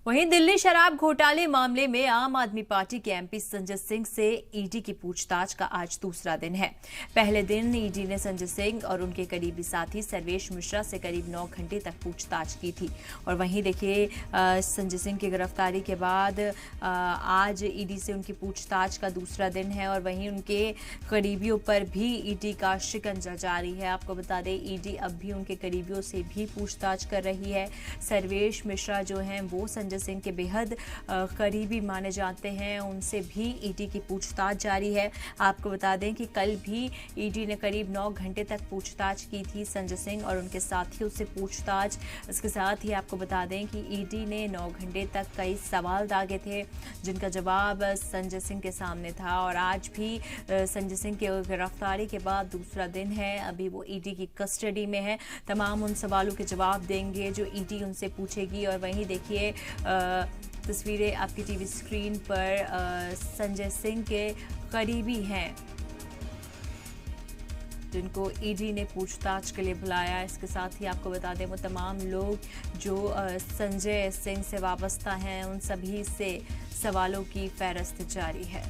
वहीं दिल्ली शराब घोटाले मामले में आम आदमी पार्टी के एमपी संजय सिंह से ईडी की पूछताछ का आज दूसरा दिन है। पहले दिन ईडी ने संजय सिंह और उनके करीबी साथी सर्वेश मिश्रा से करीब 9 घंटे तक पूछताछ की थी। और वहीं देखिए संजय सिंह की गिरफ्तारी के बाद आज ईडी से उनकी पूछताछ का दूसरा दिन है और वहीं उनके करीबियों पर भी ईडी का शिकंजा जारी है। आपको बता दें ईडी अब भी उनके करीबियों से भी पूछताछ कर रही है। सर्वेश मिश्रा जो हैं वो संजय सिंह के बेहद करीबी माने जाते हैं, उनसे भी ईडी की पूछताछ जारी है। आपको बता दें कि कल भी ईडी ने करीब 9 घंटे तक पूछताछ की थी संजय सिंह और उनके साथियों से पूछताछ। इसके साथ ही आपको बता दें कि ईडी ने 9 घंटे तक कई सवाल दागे थे जिनका जवाब संजय सिंह के सामने था। और आज भी संजय सिंह की गिरफ्तारी के बाद दूसरा दिन है, अभी वो ईडी की कस्टडी में है। तमाम उन सवालों के जवाब देंगे जो ईडी उनसे पूछेगी। और वहीं देखिए तस्वीरें आपकी टीवी स्क्रीन पर संजय सिंह के करीबी हैं जिनको ईडी ने पूछताछ के लिए बुलाया। इसके साथ ही आपको बता दें वो तमाम लोग जो संजय सिंह से वाबस्ता हैं उन सभी से सवालों की फहरिस्त जारी है।